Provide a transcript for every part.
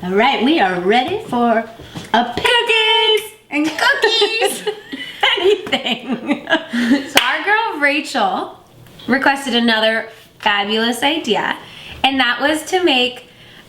All right, we are ready for a cookies and cookies. Anything. So our girl Rachel requested another fabulous idea, and that was to make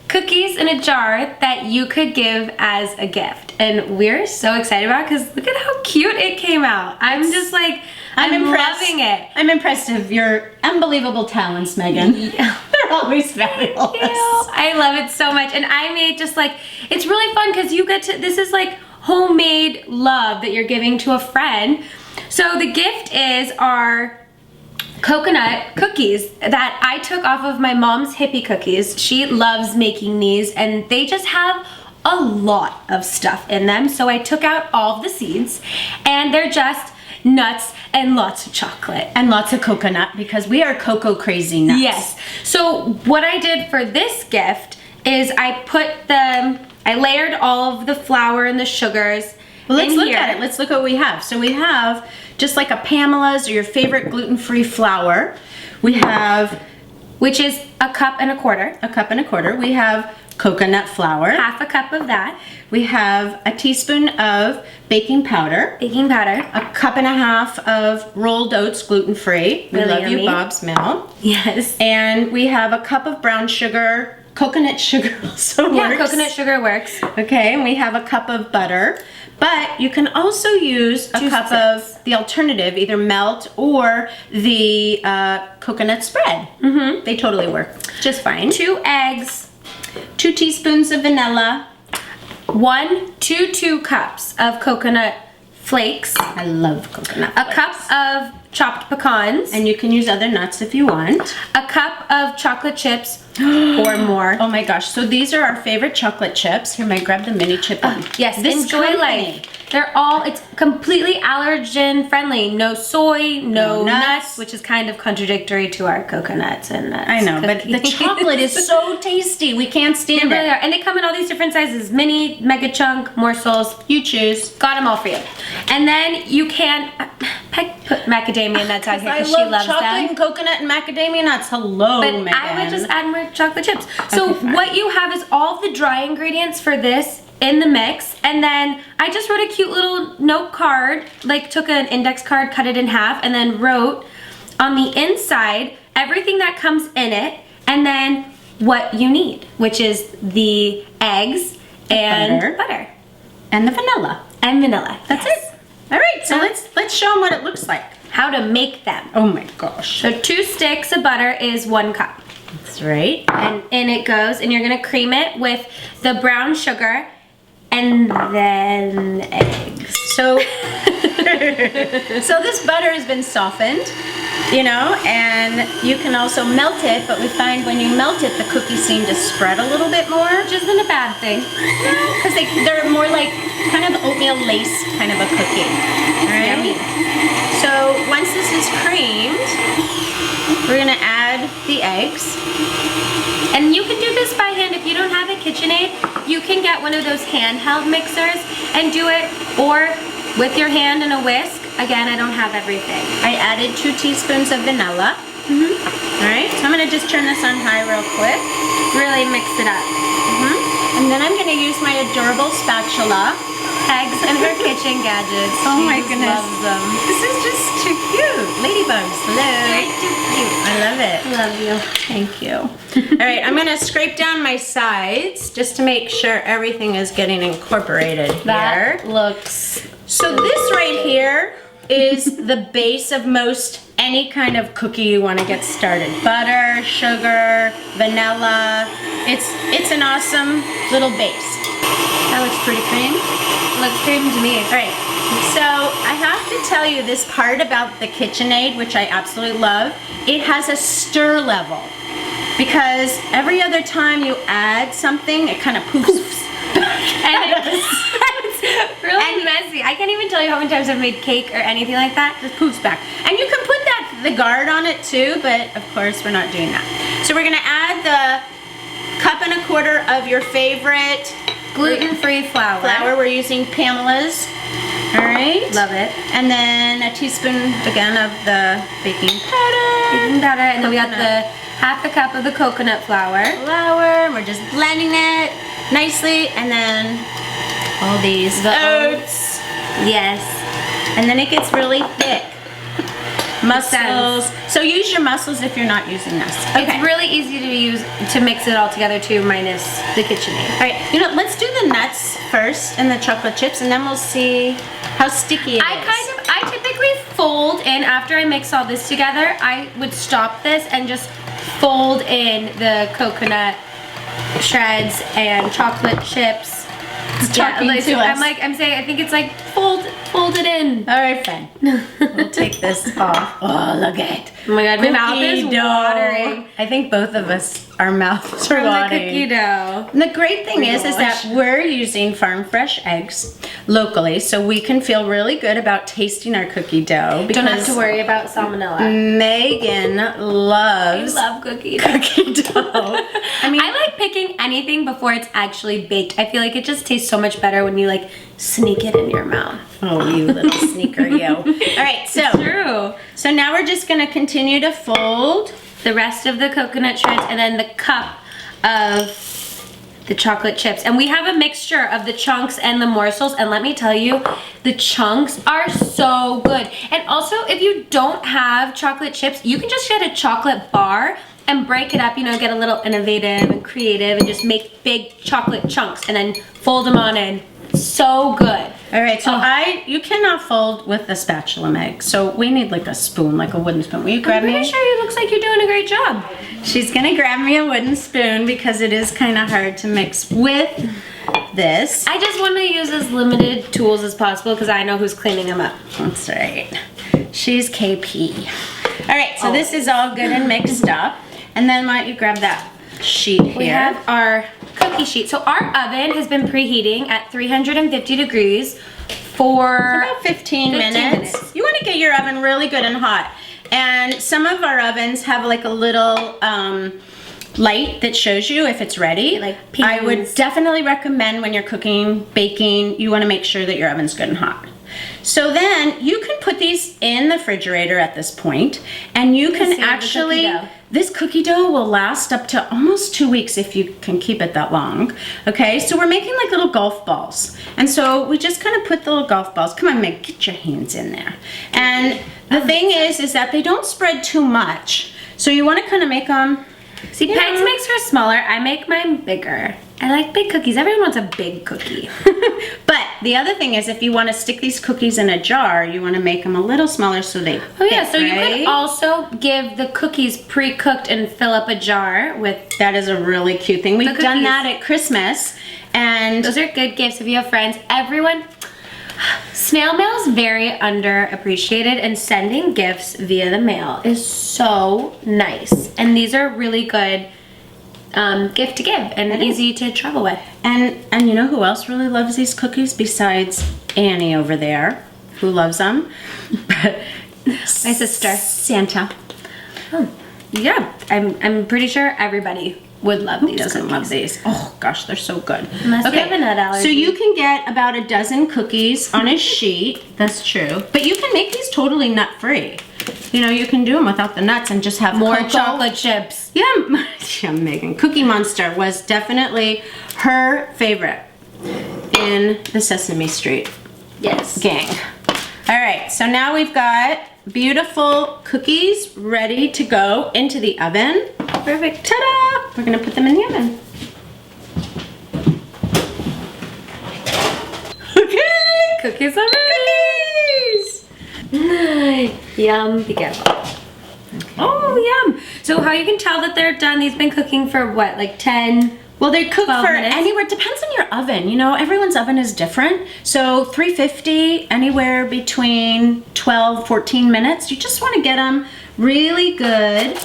cookies in a jar that you could give as a gift. And we're so excited about it because look at how cute it came out. I'm just like, I'm impressed. loving it. I'm impressed of your unbelievable talents, Megan. Yeah. They're always fabulous. I love it so much. And I made just like, it's really fun because you get to, this is like homemade love that you're giving to a friend. So the gift is our coconut cookies that I took off of my mom's hippie cookies. She loves making these and they just have a lot of stuff in them. So I took out all of the seeds and they're just nuts and lots of chocolate. And lots of coconut because we are cocoa crazy nuts. Yes. So what I did for this gift is I layered all of the flour and the sugars. Well, let's in look here. at it. Let's look what we have. So we have just like a Pamela's or your favorite gluten-free flour. We have, Which is a cup and a quarter. a cup and a quarter. We have coconut flour. Half a cup of that. We have a teaspoon of baking powder. Baking powder. A cup and a half of rolled oats, gluten-free. We Really love you, yummy. Bob's Mill. Yes. And we have a cup of brown sugar. Coconut sugar also Yeah, works. coconut sugar works. Okay, and we have a cup of butter. But you can also use a Two cup sticks. of the alternative, either melt or the coconut spread. Mm-hmm. They totally work just fine. 2 eggs. 2 teaspoons of vanilla. 2 cups of coconut flakes. I love coconut A flakes. cup of chopped pecans. And you can use other nuts if you want. A cup of chocolate chips or more. Oh my gosh, so these are our favorite chocolate chips. Here, may I grab the mini chip one? Yes, This enjoy company- life. They're all, it's completely allergen friendly. No soy, no nuts. nuts, which is kind of contradictory to our coconuts and nuts. I know, but the cookies. chocolate is so tasty. We can't They stand really it. are. And they come in all these different sizes. Mini, mega chunk, morsels. You choose. Got them all for you. And then you can put macadamia nuts out here I because she love loves chocolate them. and coconut and macadamia nuts. Hello, But Megan. I would just add more chocolate chips. So Okay, fine. what you have is all of the dry ingredients for this in the mix, and then I just wrote a cute little note card, like took an index card, cut it in half, and then wrote on the inside everything that comes in it, and then what you need, which is the eggs and butter. And the vanilla. And vanilla. That's Yes. it. All right, so Yeah. let's show them what it looks like. How to make them. Oh my gosh. So 2 sticks of butter is 1 cup. That's right. And in it goes, and you're gonna cream it with the brown sugar and then eggs. So, so this butter has been softened, you know, and you can also melt it, but we find when you melt it, the cookies seem to spread a little bit more. Which isn't a bad thing. Because they're more like kind of oatmeal lace kind of a cookie. All right. Yummy. So once this is creamed, we're gonna add the eggs. And you can do this by hand. If you don't have a KitchenAid, you can get one of those handheld mixers and do it, or with your hand and a whisk. Again, I don't have everything. I added 2 teaspoons of vanilla. All right, so I'm gonna just turn this on high real quick. Really mix it up. And then I'm gonna use my adorable spatula. Eggs and her kitchen gadgets. Oh She my just goodness. loves them. This is just too cute. Ladybugs, hello. They're too cute. I love it. Love you. Thank you. All right, I'm gonna scrape down my sides just to make sure everything is getting incorporated That here. looks So this right here is the base of most any kind of cookie you want to get started. Butter, sugar, vanilla. It's an awesome little base. That looks pretty cream. looks cream to me. All right, so I have to tell you this part about the KitchenAid, which I absolutely love. It has a stir level because every other time you add something, it kind of poofs. And it's really messy. I can't even tell you how many times I've made cake or anything like that. Just poofs back. And you can put the guard on it too, but of course we're not doing that. So we're gonna add the 1 1/4 cup of your favorite Gluten-free flour. flour. We're using Pamela's. All right. Love it. And then a teaspoon again of the baking powder. Baking powder, and then we got the 1/2 cup of the coconut flour. Flour. We're just blending it. nicely, and then all these oats. Yes. And then it gets really thick. Mussels. So use your mussels if you're not using this. Okay. It's really easy to mix it all together too, minus the KitchenAid. All right, you know, let's do the nuts first and the chocolate chips, and then we'll see how sticky it is. I typically fold in, after I mix all this together, I would stop this and just fold in the coconut shreds and chocolate chips. It's talking to us. I'm saying, I think it's like fold it in. All right, fine. We'll take this off. Oh, look at it. Oh my God, my mouth is Cookie dough. watering. I think both of us, our mouths are From the watering. cookie dough. And the great thing is that we're using farm fresh eggs locally, so we can feel really good about tasting our cookie dough. Don't have to worry about salmonella. Megan loves I love cookie dough. I mean, I like picking anything before it's actually baked. I feel like it just tastes so much better when you like sneak it in your mouth. oh, you little sneaker, you. All right, so True. so now we're just gonna continue to fold. The rest of the coconut shreds and then the cup of the chocolate chips. And we have a mixture of the chunks and the morsels, and let me tell you, the chunks are so good. And also, if you don't have chocolate chips, you can just get a chocolate bar and break it up, you know, get a little innovative and creative and just make big chocolate chunks and then fold them on in. So good. All right, so you cannot fold with a spatula, Meg. So we need like a spoon, like a wooden spoon. Will you grab I'm me? pretty sure it looks like you're doing a great job. She's gonna grab me a wooden spoon because it is kind of hard to mix with this. I just want to use as limited tools as possible because I know who's cleaning them up. That's right. She's KP. All right, so this is all good and mixed up. And then why don't you grab that sheet here? We have our cookie sheet. So our oven has been preheating at 350 degrees for about 15 minutes. You want to get your oven really good and hot. And some of our ovens have like a little light that shows you if it's ready. Like I would pings. definitely recommend when you're cooking, baking, you want to make sure that your oven's good and hot. So then you can put these in the refrigerator at this point, and you can save the actually, cookie dough. this cookie dough will last up to almost 2 weeks if you can keep it that long. Okay, so we're making like little golf balls. And so we just kind of put the little golf balls. Come on, Meg, get your hands in there. And the thing is that they don't spread too much. So you want to kind of make them. See, Pegs makes her smaller. I make mine bigger. I like big cookies. Everyone wants a big cookie. But the other thing is, if you want to stick these cookies in a jar, you want to make them a little smaller so they Oh yeah, fit, so you right? could also give the cookies pre-cooked and fill up a jar with. That is a really cute thing. We've done cookies. that at Christmas, and Those are good gifts if you have friends. Everyone, snail mail is very underappreciated, and sending gifts via the mail is so nice. And these are really good gift to give and easy to travel with. and you know who else really loves these cookies besides Annie over there, who loves them? My sister. Santa. Oh, yeah, I'm pretty sure everybody would love these. Doesn't cookies. love these. Oh gosh, they're so good. Unless you have a nut allergy. So you can get about a dozen cookies on a sheet. That's true. But you can make these totally nut free. You know, you can do them without the nuts and just have More cocoa. chocolate chips. Yeah, yeah, Megan. Cookie Monster was definitely her favorite in the Sesame Street Yes. gang. All right, so now we've got beautiful cookies ready to go into the oven. Perfect. Ta-da! We're gonna put them in the oven. Okay! Cookies are ready. Yum. Be careful. Okay. Oh, yum. So how you can tell that they're done, these been cooking for what, like 10? Well, they cook 12 for minutes? anywhere, depends on your oven. You know, everyone's oven is different. So 350, anywhere between 12, 14 minutes. You just want to get them really good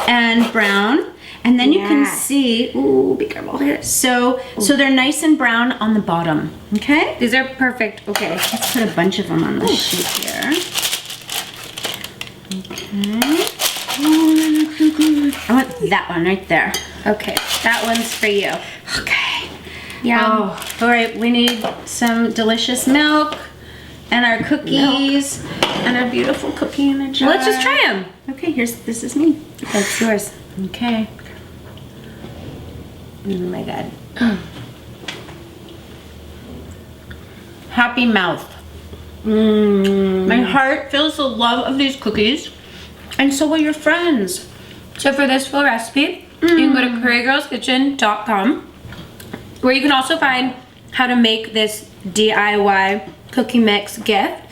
and brown. And then you can see, ooh, be careful here. So they're nice and brown on the bottom, okay? These are perfect. Okay. Let's put a bunch of them on the sheet here. Okay. Oh, they look so good. I want that one right there. Okay. That one's for you. Okay. Yum. Oh, all right. We need some delicious milk and our cookies and our beautiful cookie in a jar. Well, let's just try them. Okay, this is me. That's yours. Okay. Oh my God. happy mouth. My heart feels the love of these cookies, and so will your friends. So for this full recipe, you can go to CurryGirlsKitchen.com, where you can also find how to make this DIY cookie mix gift.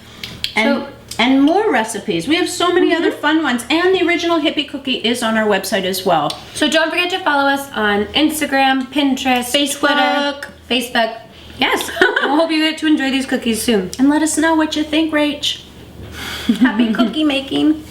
And more recipes. We have so many other fun ones, and the original hippie cookie is on our website as well. So don't forget to follow us on Instagram, Pinterest, Facebook. Twitter, Facebook. Yes. I hope you get to enjoy these cookies soon. And let us know what you think, Rach. Happy cookie making.